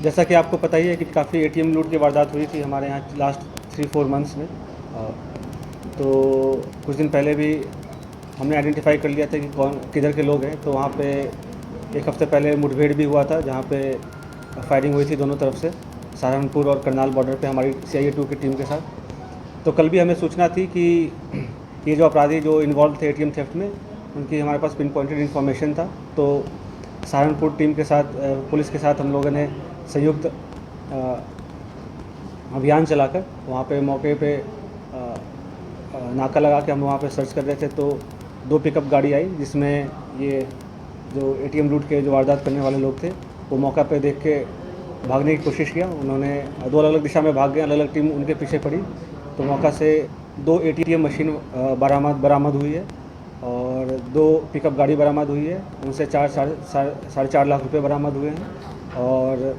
जैसा कि आपको पता ही है कि काफ़ी एटीएम लूट की वारदात हुई थी हमारे यहाँ लास्ट 3-4 मंथ्स में। तो कुछ दिन पहले भी हमने आइडेंटिफाई कर लिया था कि कौन किधर के लोग हैं। तो वहाँ पे एक हफ़्ते पहले मुठभेड़ भी हुआ था जहाँ पे फायरिंग हुई थी दोनों तरफ से, सहारनपुर और करनाल बॉर्डर पे हमारी CIA 2 की टीम के साथ। तो कल भी हमें सूचना थी कि ये जो अपराधी जो इन्वॉल्व थे एटीएम थेफ्ट में, उनकी हमारे पास पिन पॉइंटेड इन्फॉर्मेशन था। तो सहारनपुर टीम के साथ पुलिस के साथ हम लोगों ने संयुक्त अभियान चलाकर वहाँ पे मौके पे नाका लगा के हम वहाँ पे सर्च कर रहे थे। तो 2 पिकअप गाड़ी आई जिसमें ये जो एटीएम लूट के जो वारदात करने वाले लोग थे वो मौका पे देख के भागने की कोशिश किया। उन्होंने 2 अलग अलग दिशा में भाग गए, अलग अलग टीम उनके पीछे पड़ी। तो मौका से 2 ATM मशीन बरामद हुई है और 2 पिकअप गाड़ी बरामद हुई है। उनसे 4.5 लाख रुपए बरामद हुए हैं और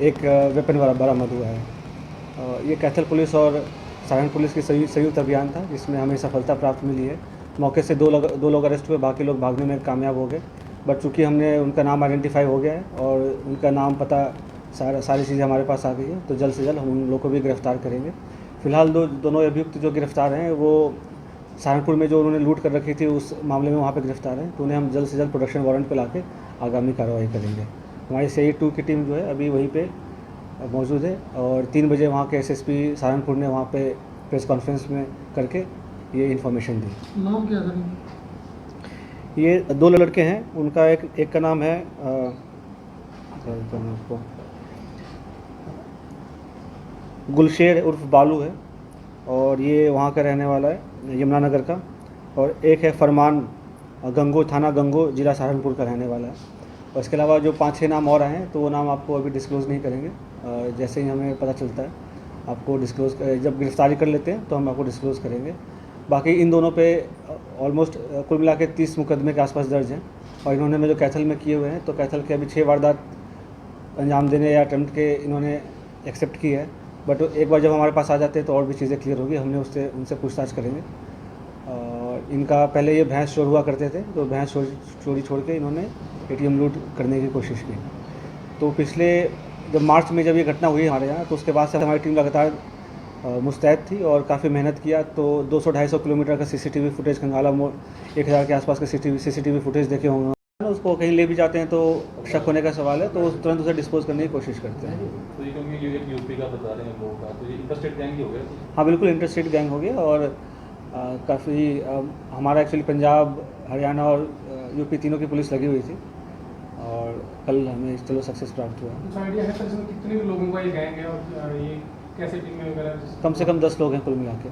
एक वेपन बरामद हुआ है। ये कैथल पुलिस और सारण पुलिस की संयुक्त अभियान था जिसमें हमें सफलता प्राप्त मिली है। मौके से 2 लोग अरेस्ट हुए, बाकी लोग भागने में कामयाब हो गए। बट चूँकि हमने उनका नाम आइडेंटिफाई हो गया है और उनका नाम पता सारी चीज़ें हमारे पास आ गई है, तो जल्द से जल्द हम उन लोग को भी गिरफ्तार करेंगे। फिलहाल दोनों अभियुक्त जो गिरफ्तार हैं वो सहारनपुर में जो उन्होंने लूट कर रखी थी उस मामले में वहाँ पे गिरफ्तार हैं। तो उन्हें हम जल्द से जल्द प्रोडक्शन वारंट पे लाके आगामी कार्रवाई करेंगे। हमारी CIA 2 की टीम जो है अभी वहीं पे मौजूद है और 3 बजे वहाँ के SSP सहारनपुर ने वहाँ पे प्रेस कॉन्फ्रेंस में करके ये इन्फॉर्मेशन दी। नाम क्या है? ये 2 लड़के हैं, उनका एक का नाम है उसको गुलशेर उर्फ बालू है और ये वहाँ का रहने वाला है यमुनानगर का। और एक है फरमान गंगो, थाना गंगो, जिला सहारनपुर का रहने वाला है। और इसके अलावा जो 5-6 नाम और आए हैं तो वो नाम आपको अभी डिस्क्लोज़ नहीं करेंगे। जैसे ही हमें पता चलता है आपको डिस्क्लोज़, जब गिरफ्तारी कर लेते हैं तो हम आपको डिस्क्लोज़ करेंगे। बाकी इन दोनों पे ऑलमोस्ट कुल मिला के 30 मुकदमे के आसपास दर्ज हैं और इन्होंने जो कैथल में किए हुए हैं तो कैथल के अभी 6 वारदात अंजाम देने या अटेम्प्ट के इन्होंने एक्सेप्ट की है। बट एक बार जब हमारे पास आ जाते हैं तो और भी चीज़ें क्लियर होगी, हमने उनसे पूछताछ करेंगे। और इनका पहले ये भैंस चोर हुआ करते थे, तो भैंस चोरी छोड़ के इन्होंने ATM लूट करने की कोशिश की। तो पिछले जब मार्च में जब ये घटना हुई हमारे यहाँ, तो उसके बाद से हमारी टीम लगातार मुस्तैद थी और काफ़ी मेहनत किया। तो 200-250 किलोमीटर का CCTV फुटेज, कंगाला मोड़ 1000 के आसपास का CCTV फुटेज देखे होंगे। उसको कहीं ले भी जाते हैं तो शक होने का सवाल है, तो तुरंत उसे डिस्पोज करने की कोशिश करते हैं। तो ये क्योंकि ये एक यूपी का बता रहे हैं लोगों का, तो ये इंटरस्टेट गैंग ही हो गया? हाँ बिल्कुल, इंटरस्टेट गैंग हो गया और काफ़ी हमारा एक्चुअली पंजाब, हरियाणा और यूपी तीनों की पुलिस लगी हुई थी और कल हमें चलो सक्सेस प्राप्त हुआ। कुछ आइडिया है सर इसमें कितने लोगों का ये गैंग है और ये कैसे टीम में वगैरह? कम से कम 10 लोग हैं कुल मिला के।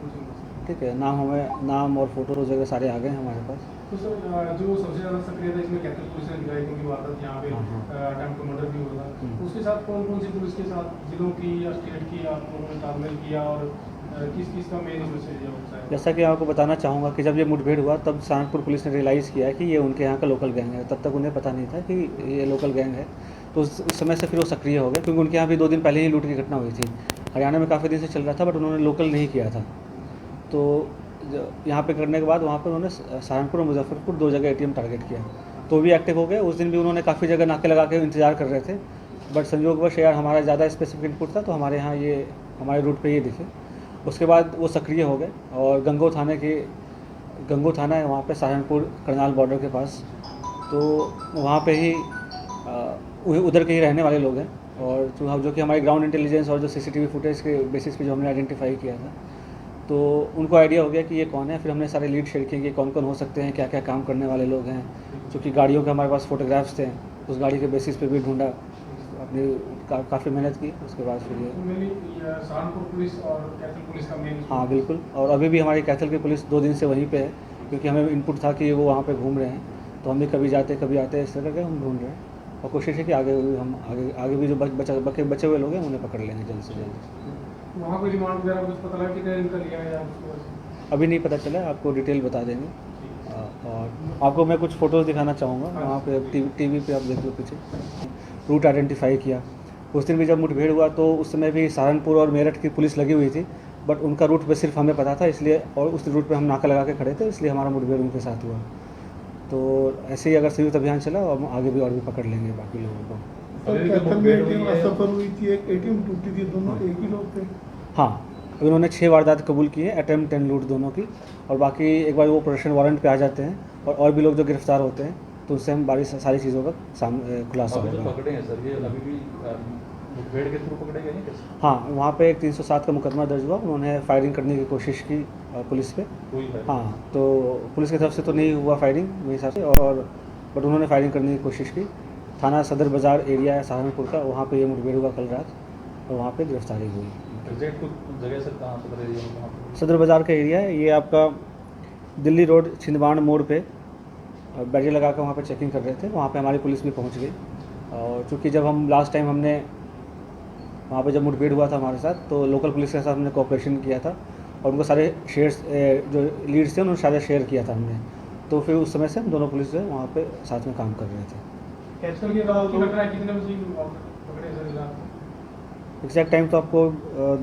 ठीक है, नाम और फोटो वगैरह सारे आ गए हैं हमारे पास। तो सर जो सबसे ज़्यादा सक्रिय था इसमें कैथल पुलिस ने दिखाई, क्योंकि वारदात यहाँ पे अटेम्प्ट टू मर्डर भी हुआ था। उसके साथ कौन कौन सी पुलिस के साथ, जिलों की या स्टेट की आप लोगों ने तालमेल किया और किस किस का मेन मैसेज है? जैसा कि आपको बताना चाहूँगा कि जब ये मुठभेड़ हुआ तब सहारनपुर पुलिस ने रियलाइज़ किया कि ये उनके यहाँ का लोकल गैंग है। तब तक उन्हें पता नहीं था कि ये लोकल गैंग है। तो उस समय से फिर वो सक्रिय हो गए, क्योंकि उनके यहाँ भी 2 दिन पहले ही लूट की घटना हुई थी। हरियाणा में काफ़ी दिन से चल रहा था बट उन्होंने लोकल नहीं किया था। तो यहाँ पे करने के बाद वहाँ पर उन्होंने सहारनपुर और मुजफ्फरपुर 2 जगह ATM टारगेट किया, तो भी एक्टिव हो गए। उस दिन भी उन्होंने काफ़ी जगह नाके लगा के इंतजार कर रहे थे, बट संयोगवश यार हमारा ज़्यादा स्पेसिफिक इनपुट था तो हमारे यहाँ ये हमारे रूट पे ये दिखे। उसके बाद वो सक्रिय हो गए और गंगो थाना है वहाँ पे सहारनपुर करनाल बॉर्डर के पास। तो वहाँ पे ही उधर के ही रहने वाले लोग हैं और जो कि हमारे ग्राउंड इंटेलिजेंस और जो CCTV फुटेज के बेसिस पे जो हमने आइडेंटिफाई किया था, तो उनको आइडिया हो गया कि ये कौन है। फिर हमने सारे लीड शेयर किए कि कौन कौन हो सकते हैं, क्या क्या काम करने वाले लोग हैं। चूँकि गाड़ियों के हमारे पास फोटोग्राफ्स थे, उस गाड़ी के बेसिस पे भी ढूंढा, अपनी काफ़ी मेहनत की। उसके बाद फिर ये सहारनपुर पुलिस और कैथल पुलिस का मेन? हाँ बिल्कुल, और अभी भी हमारी कैथल की पुलिस 2 दिन से वहीं पे है, क्योंकि हमें इनपुट था कि वो वहाँ पे घूम रहे हैं। तो हम भी कभी जाते कभी आते इस तरह के हम ढूंढ रहे हैं और कोशिश है कि आगे भी जो बचे हुए लोग हैं उन्हें पकड़ लेंगे जल्द से जल्द। वहाँ कोई रिमांड वगैरह कुछ पता लगा कितने दिन का लिया है या? अभी नहीं पता चला, आपको डिटेल बता देंगे। और आपको मैं कुछ फ़ोटोज़ दिखाना चाहूँगा। वहाँ पे TV पे आप देख लो पीछे, रूट आइडेंटिफाई किया। उस दिन भी जब मुठभेड़ हुआ तो उस समय भी सहारनपुर और मेरठ की पुलिस लगी हुई थी, बट उनका रूट पे सिर्फ हमें पता था इसलिए, और उस रूट पे हम नाका लगा के खड़े थे इसलिए हमारा मुठभेड़ उनके साथ हुआ। तो ऐसे ही अगर संयुक्त अभियान चला और हम आगे भी और भी पकड़ लेंगे बाकी लोगों को। अभी भी कैथल में मुठभेड़ हुई ATM है। सफर हुई थी, एक ATM टूटी थी, दोनों एक ही लोग थे। हाँ, अभी उन्होंने 6 वारदात कबूल की हैं, अटेम्प्ट एंड लूट दोनों की। और बाकी एक बार वो प्रोडक्शन वारंट पे आ जाते हैं और भी लोग जो गिरफ्तार होते हैं तो उससे हम सारी चीज़ों का खुलासा अभी जो होगा। पकड़े हैं सर, ये अभी भी मुठभेड़ के थ्रू पकड़े गए हैं कैसे? हाँ, वहाँ पे एक 307 का मुकदमा दर्ज हुआ, उन्होंने फायरिंग करने की कोशिश की पुलिस पे। कोई है? हाँ, तो पुलिस की तरफ से तो नहीं हुआ फायरिंग मेरे हिसाब से, और बट उन्होंने फायरिंग करने की कोशिश की। थाना सदर बाज़ार एरिया है सहारनपुर का, वहाँ पे ये मुठभेड़ हुआ कल रात और वहाँ पे गिरफ्तारी हुई। एग्जैक्ट कुछ जगह सर कहाँ सदर एरिया में कहाँ पे? सदर बाज़ार का एरिया है ये आपका, दिल्ली रोड छिंदवाड़ मोड़ पे बैरियर लगा कर वहाँ पे चेकिंग कर रहे थे, वहाँ पे हमारी पुलिस भी पहुँच गई। और चूँकि जब हम लास्ट टाइम हमने वहाँ पे जब मुठभेड़ हुआ था हमारे साथ, तो लोकल पुलिस के साथ हमने कोऑपरेशन किया था और उनको सारे शेयर्स जो लीड्स थे उन्होंने सारे शेयर किया था हमने। तो फिर उस समय से हम दोनों पुलिस जो है वहाँ पे साथ में काम कर रहे थे। कैथल ये आपकी घटना है, कितने बजे पकड़े सर रात? एग्जैक्ट टाइम तो आपको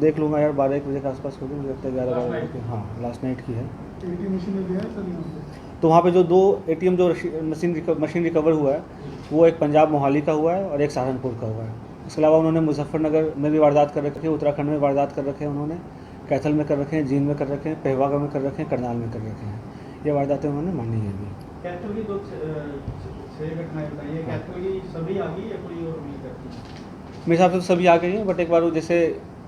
देख लूँगा यार, 12-1 बजे के आसपास होगी, मुझे लगता है 11-12 Last बजे night? की। हाँ, लास्ट नाइट की है। ATM मशीन में गया है सर यहाँ पे। तो वहाँ पे जो 2 ATM जो मशीन रिकवर हुआ है वो एक पंजाब मोहाली का हुआ है और एक सहारनपुर का हुआ है। इसके अलावा उन्होंने मुजफ्फरनगर में भी वारदात कर रखे हैं, उत्तराखंड में वारदात कर रखे हैं उन्होंने, कैथल में कर रखे हैं, जींद में कर रखे हैं, पहवागा में कर रखे हैं, करनाल में कर रखे हैं। ये वारदातें उन्होंने मानी है अभी। कैथल की 6 घटनाएं बताई है, कैथल की सभी आ गई या कोई और भी करती है? मेरे हिसाब से तो सभी आ गई हैं, बट एक बार वो जैसे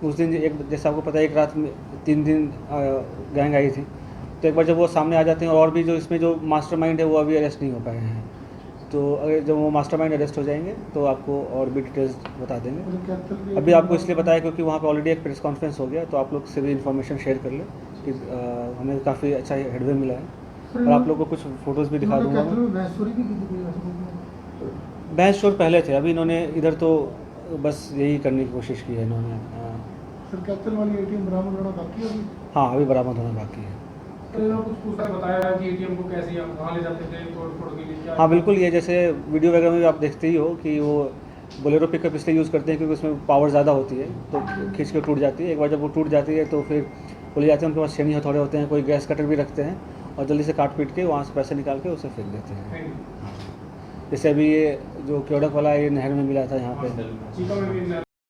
उस दिन जैसे आपको पता है एक रात में 3 दिन गैंग आई थी, तो एक बार जब वो सामने आ जाते हैं और भी जो इसमें जो मास्टरमाइंड है वो अभी अरेस्ट नहीं हो पाए हैं, तो अगर जब वो मास्टरमाइंड अरेस्ट हो जाएंगे तो आपको और भी डिटेल्स बता देंगे। और कैथल के अभी आपको इसलिए बताया क्योंकि वहाँ पे ऑलरेडी एक प्रेस कॉन्फ्रेंस हो गया, तो आप लोग से भी इन्फॉर्मेशन शेयर कर लें कि हमें काफ़ी अच्छा हेडवे मिला है। और आप लोग को कुछ फ़ोटोज़ भी दिखा दूँगा कैथल मैं। में भैंसुरी भी की थी कोई ऐसा? भैंस चोर पहले थे, अभी इन्होंने इधर तो बस यही करने की कोशिश की है इन्होंने। सर कैथल वाली ATM बरामद होना बाकी है अभी? हाँ, अभी बरामद होना बाकी है। तो इन्होंने कुछ पूछा बताया कि एटीएम को कैसे आप कहाँ ले जाते थे तोड़ फोड़ के लिए, क्या? हाँ बिल्कुल, ये जैसे वीडियो वगैरह में भी आप देखते ही हो कि वो बोलेरो पिकअप इसलिए यूज़ करते हैं क्योंकि उसमें पावर ज़्यादा होती है, तो खींच के टूट जाती है। एक बार जब वो टूट जाती है तो फिर वो ले जाते हैं, उनके पास छेनी हथौड़े होते हैं, कोई गैस कटर भी रखते हैं और जल्दी से काट पीट के वहाँ से पैसे निकाल के उसे फेंक देते हैं। Thank you. जैसे अभी ये जो क्योड़क वाला ये नहर में मिला था यहाँ पे। चीका में भी